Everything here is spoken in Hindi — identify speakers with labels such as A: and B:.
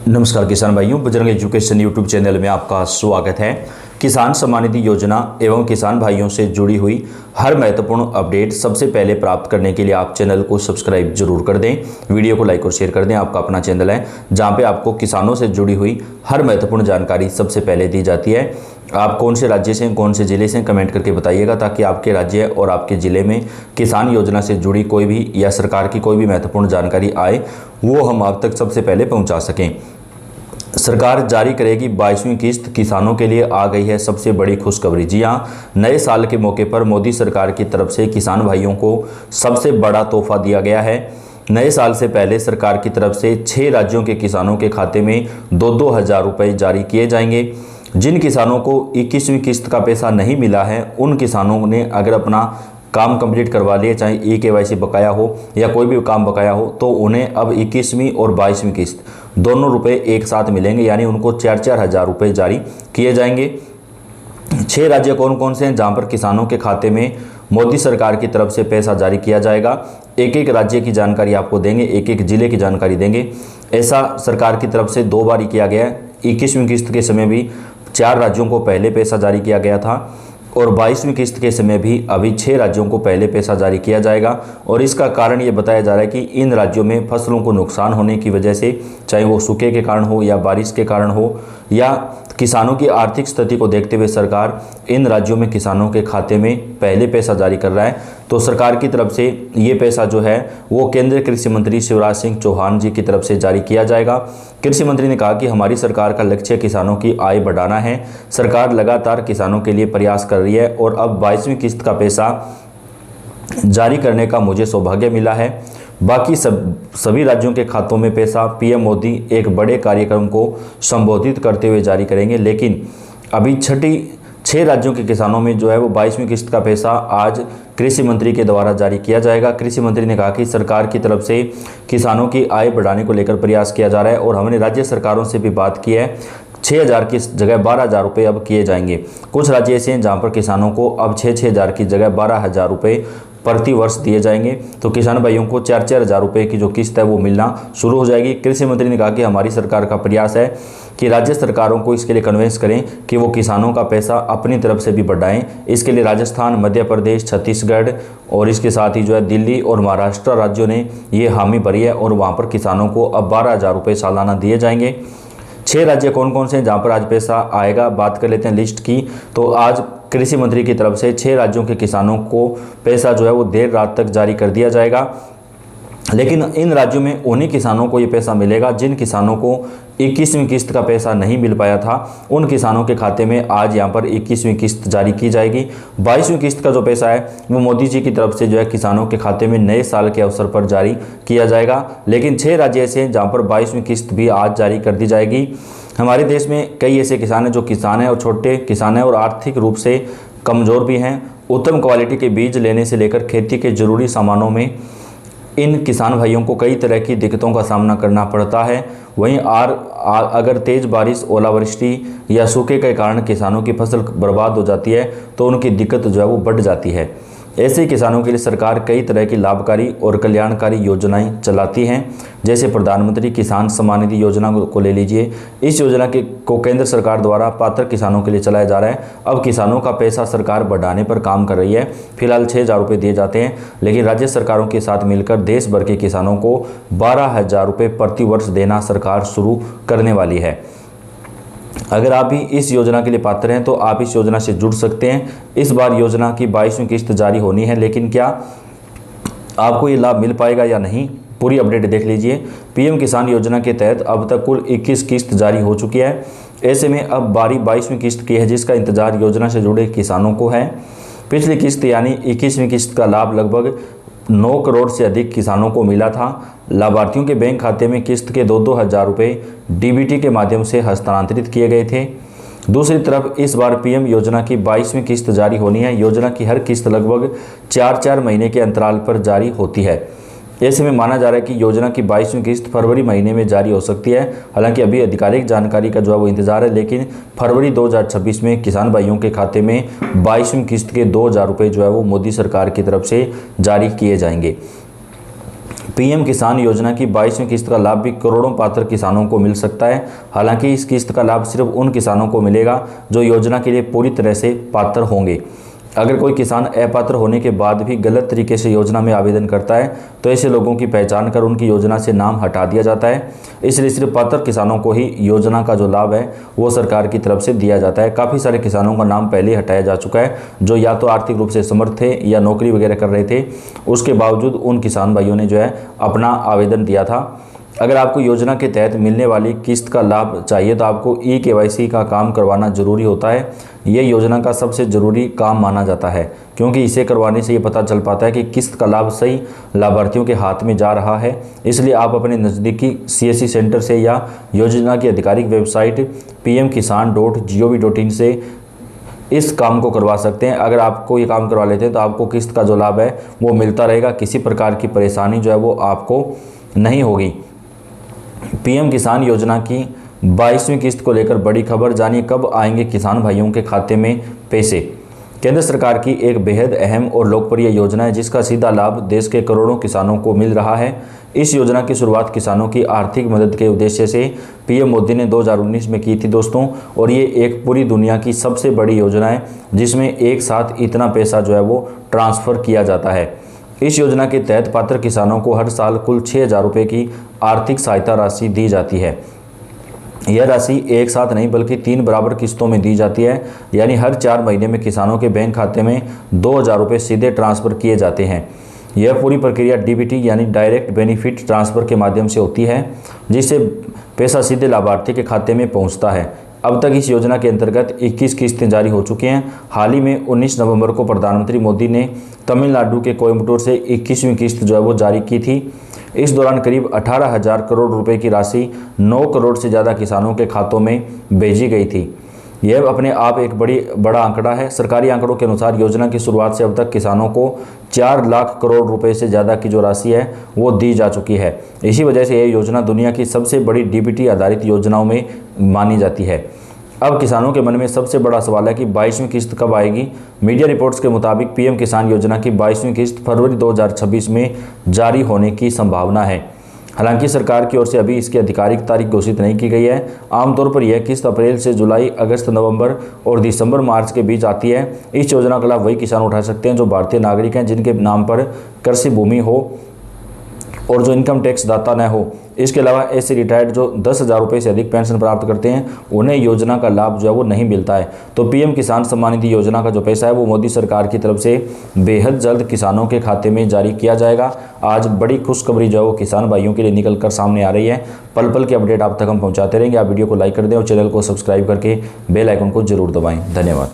A: नमस्कार किसान भाइयों, बजरंग एजुकेशन यूट्यूब चैनल में आपका स्वागत है। किसान सम्मान निधि योजना एवं किसान भाइयों से जुड़ी हुई हर महत्वपूर्ण अपडेट सबसे पहले प्राप्त करने के लिए आप चैनल को सब्सक्राइब जरूर कर दें, वीडियो को लाइक और शेयर कर दें। आपका अपना चैनल है जहां पे आपको किसानों से जुड़ी हुई हर महत्वपूर्ण जानकारी सबसे पहले दी जाती है। आप कौन से राज्य से, कौन से ज़िले से कमेंट करके बताइएगा, ताकि आपके राज्य और आपके ज़िले में किसान योजना से जुड़ी कोई भी या सरकार की कोई भी महत्वपूर्ण जानकारी आए वो हम आप तक सबसे पहले पहुंचा सकें। सरकार जारी करेगी 22वीं किस्त, किसानों के लिए आ गई है सबसे बड़ी खुशखबरी। जी हां, नए साल के मौके पर मोदी सरकार की तरफ से किसान भाइयों को सबसे बड़ा तोहफा दिया गया है। नए साल से पहले सरकार की तरफ से 6 राज्यों के किसानों के खाते में 2-2 हज़ार रुपये जारी किए जाएंगे। जिन किसानों को 21वीं किस्त का पैसा नहीं मिला है, उन किसानों ने अगर अपना काम कंप्लीट करवा लिए, चाहे ई-केवाईसी बकाया हो या कोई भी काम बकाया हो, तो उन्हें अब 21वीं और 22वीं किस्त दोनों रुपए एक साथ मिलेंगे, यानी उनको 4-4 हज़ार रुपये जारी किए जाएंगे। 6 राज्य कौन कौन से हैं जहां पर किसानों के खाते में मोदी सरकार की तरफ से पैसा जारी किया जाएगा? एक एक राज्य की जानकारी आपको देंगे, एक एक जिले की जानकारी देंगे। ऐसा सरकार की तरफ से 2 बार ही किया गया है। 21वीं किस्त के समय भी 4 राज्यों को पहले पैसा जारी किया गया था और 22वीं किस्त के समय भी अभी 6 राज्यों को पहले पैसा जारी किया जाएगा। और इसका कारण ये बताया जा रहा है कि इन राज्यों में फसलों को नुकसान होने की वजह से, चाहे वो सूखे के कारण हो या बारिश के कारण हो या किसानों की आर्थिक स्थिति को देखते हुए सरकार इन राज्यों में किसानों के खाते में पहले पैसा जारी कर रहा है। तो सरकार की तरफ से ये पैसा जो है वो केंद्रीय कृषि मंत्री शिवराज सिंह चौहान जी की तरफ से जारी किया जाएगा। कृषि मंत्री ने कहा कि हमारी सरकार का लक्ष्य किसानों की आय बढ़ाना है। सरकार लगातार किसानों के लिए प्रयास कर रही है और अब 22वीं किस्त का पैसा जारी करने का मुझे सौभाग्य मिला है। बाकी सभी राज्यों के खातों में पैसा पीएम मोदी एक बड़े कार्यक्रम को संबोधित करते हुए जारी करेंगे। लेकिन अभी 6 राज्यों के किसानों में जो है वो 22वीं किस्त का पैसा आज कृषि मंत्री के द्वारा जारी किया जाएगा। कृषि मंत्री ने कहा कि सरकार की तरफ से किसानों की आय बढ़ाने को लेकर प्रयास किया जा रहा है और हमने राज्य सरकारों से भी बात की है। 6 हज़ार की जगह 12 हज़ार रुपये अब किए जाएंगे। कुछ राज्य ऐसे हैं जहां पर किसानों को अब 6-6 हज़ार की जगह 12 हज़ार रुपये प्रति वर्ष दिए जाएंगे। तो किसान भाइयों को 4-4 हज़ार रुपये की जो किस्त है वो मिलना शुरू हो जाएगी। कृषि मंत्री ने कहा कि हमारी सरकार का प्रयास है कि राज्य सरकारों को इसके लिए कन्विंस करें कि वो किसानों का पैसा अपनी तरफ से भी बढ़ाएं। इसके लिए राजस्थान, मध्य प्रदेश, छत्तीसगढ़ और इसके साथ ही जो है दिल्ली और महाराष्ट्र राज्यों ने ये हामी भरी है और वहाँ पर किसानों को अब 12 हज़ार रुपये सालाना दिए जाएंगे। 6 राज्य कौन कौन से हैं जहाँ पर आज पैसा आएगा, बात कर लेते हैं लिस्ट की। तो आज कृषि मंत्री की तरफ से 6 राज्यों के किसानों को पैसा जो है वो देर रात तक जारी कर दिया जाएगा। लेकिन इन राज्यों में उन्हीं किसानों को ये पैसा मिलेगा जिन किसानों को 21वीं किस्त का पैसा नहीं मिल पाया था। उन किसानों के खाते में आज यहाँ पर 21वीं किस्त जारी की जाएगी। 22वीं किस्त का जो पैसा है वो मोदी जी की तरफ से जो है किसानों के खाते में नए साल के अवसर पर जारी किया जाएगा। लेकिन 6 राज्य ऐसे हैं जहाँ पर 22वीं किस्त भी आज जारी कर दी जाएगी। हमारे देश में कई ऐसे किसान हैं जो किसान हैं और छोटे किसान हैं और आर्थिक रूप से कमज़ोर भी हैं। उत्तम क्वालिटी के बीज लेने से लेकर खेती के ज़रूरी सामानों में इन किसान भाइयों को कई तरह की दिक्कतों का सामना करना पड़ता है। वहीं अगर तेज़ बारिश, ओलावृष्टि या सूखे के कारण किसानों की फसल बर्बाद हो जाती है तो उनकी दिक्कत जो है वो बढ़ जाती है। ऐसे किसानों के लिए सरकार कई तरह की लाभकारी और कल्याणकारी योजनाएं चलाती हैं, जैसे प्रधानमंत्री किसान सम्मान निधि योजना को ले लीजिए। इस योजना को केंद्र सरकार द्वारा पात्र किसानों के लिए चलाया जा रहा है। अब किसानों का पैसा सरकार बढ़ाने पर काम कर रही है। फिलहाल 6 हज़ार रुपये दिए जाते हैं, लेकिन राज्य सरकारों के साथ मिलकर देश भर के किसानों को 12 हज़ार रुपये प्रति वर्ष देना सरकार शुरू करने वाली है। अगर आप भी इस योजना के लिए पात्र हैं तो आप इस योजना से जुड़ सकते हैं। इस बार योजना की 22वीं किस्त जारी होनी है, लेकिन क्या आपको ये लाभ मिल पाएगा या नहीं, पूरी अपडेट देख लीजिए। पीएम किसान योजना के तहत अब तक कुल 21 किस्त जारी हो चुकी है। ऐसे में अब बारी 22वीं किस्त की है, जिसका इंतजार योजना से जुड़े किसानों को है। पिछली किस्त यानी 21वीं किस्त का लाभ लगभग 9 करोड़ से अधिक किसानों को मिला था। लाभार्थियों के बैंक खाते में किस्त के 2-2 हज़ार रुपये डीबीटी के माध्यम से हस्तांतरित किए गए थे। दूसरी तरफ इस बार पीएम योजना की 22वीं किस्त जारी होनी है। योजना की हर किस्त लगभग 4-4 महीने के अंतराल पर जारी होती है। ऐसे में माना जा रहा है कि योजना की 22वीं किस्त फरवरी महीने में जारी हो सकती है। हालांकि अभी आधिकारिक जानकारी का जो है वो इंतजार है, लेकिन फरवरी 2026 में किसान भाइयों के खाते में 22वीं किस्त के 2 हज़ार रुपये जो है वो मोदी सरकार की तरफ से जारी किए जाएंगे। पीएम किसान योजना की 22वीं किस्त का लाभ भी करोड़ों पात्र किसानों को मिल सकता है। हालांकि इस किस्त का लाभ सिर्फ उन किसानों को मिलेगा जो योजना के लिए पूरी तरह से पात्र होंगे। अगर कोई किसान अपात्र होने के बाद भी गलत तरीके से योजना में आवेदन करता है तो ऐसे लोगों की पहचान कर उनकी योजना से नाम हटा दिया जाता है। इसलिए सिर्फ पात्र किसानों को ही योजना का जो लाभ है वो सरकार की तरफ से दिया जाता है। काफ़ी सारे किसानों का नाम पहले हटाया जा चुका है जो या तो आर्थिक रूप से समर्थ थे या नौकरी वगैरह कर रहे थे, उसके बावजूद उन किसान भाइयों ने जो है अपना आवेदन दिया था। अगर आपको योजना के तहत मिलने वाली किस्त का लाभ चाहिए तो आपको KYC का काम करवाना जरूरी होता है। ये योजना का सबसे ज़रूरी काम माना जाता है क्योंकि इसे करवाने से ये पता चल पाता है कि किस्त का लाभ सही लाभार्थियों के हाथ में जा रहा है। इसलिए आप अपने नज़दीकी CSC सेंटर से या योजना की आधिकारिक वेबसाइट pmkisan.gov.in से इस काम को करवा सकते हैं। अगर आपको ये काम करवा लेते हैं तो आपको किस्त का जो लाभ है वो मिलता रहेगा, किसी प्रकार की परेशानी जो है वो आपको नहीं होगी। पीएम किसान योजना की 22वीं किस्त को लेकर बड़ी खबर, जानिए कब आएंगे किसान भाइयों के खाते में पैसे। केंद्र सरकार की एक बेहद अहम और लोकप्रिय योजना है जिसका सीधा लाभ देश के करोड़ों किसानों को मिल रहा है। इस योजना की शुरुआत किसानों की आर्थिक मदद के उद्देश्य से पीएम मोदी ने 2019 में की थी दोस्तों, और ये एक पूरी दुनिया की सबसे बड़ी योजना है जिसमें एक साथ इतना पैसा जो है वो ट्रांसफ़र किया जाता है। इस योजना के तहत पात्र किसानों को हर साल कुल 6,000 रुपये की आर्थिक सहायता राशि दी जाती है। यह राशि एक साथ नहीं बल्कि 3 बराबर किस्तों में दी जाती है, यानी हर 4 महीने में किसानों के बैंक खाते में 2,000 रुपये सीधे ट्रांसफ़र किए जाते हैं। यह पूरी प्रक्रिया DBT यानी डायरेक्ट बेनिफिट ट्रांसफ़र के माध्यम से होती है, जिससे पैसा सीधे लाभार्थी के खाते में पहुंचता है। अब तक इस योजना के अंतर्गत 21 किस्तें जारी हो चुकी हैं। हाल ही में 19 नवंबर को प्रधानमंत्री मोदी ने तमिलनाडु के कोयम्बटूर से 21वीं किस्त जो है वो जारी की थी। इस दौरान करीब 18,000 करोड़ रुपए की राशि 9 करोड़ से ज़्यादा किसानों के खातों में भेजी गई थी। यह अपने आप एक बड़ा आंकड़ा है। सरकारी आंकड़ों के अनुसार योजना की शुरुआत से अब तक किसानों को 4 लाख करोड़ रुपए से ज़्यादा की जो राशि है वो दी जा चुकी है। इसी वजह से यह योजना दुनिया की सबसे बड़ी DBT आधारित योजनाओं में मानी जाती है। अब किसानों के मन में सबसे बड़ा सवाल है कि 22वीं किस्त कब आएगी। मीडिया रिपोर्ट्स के मुताबिक पीएम किसान योजना की 22वीं किस्त फरवरी 2026 में जारी होने की संभावना है। हालांकि सरकार की ओर से अभी इसकी आधिकारिक तारीख घोषित नहीं की गई है। आमतौर पर यह किस्त अप्रैल से जुलाई, अगस्त, नवंबर और दिसंबर, मार्च के बीच आती है। इस योजना का लाभ वही किसान उठा सकते हैं जो भारतीय नागरिक हैं, जिनके नाम पर कृषि भूमि हो और जो इनकम टैक्स दाता न हो। इसके अलावा ऐसे रिटायर्ड जो 10,000 रुपये से अधिक पेंशन प्राप्त करते हैं उन्हें योजना का लाभ जो है वो नहीं मिलता है। तो पीएम किसान सम्मान निधि योजना का जो पैसा है वो मोदी सरकार की तरफ से बेहद जल्द किसानों के खाते में जारी किया जाएगा। आज बड़ी खुशखबरी जो है वो किसान भाइयों के लिए निकल कर सामने आ रही है। पल पल के अपडेट आप तक हम पहुँचाते रहेंगे। आप वीडियो को लाइक कर दें और चैनल को सब्सक्राइब करके बेल आइकन को जरूर दबाएँ। धन्यवाद।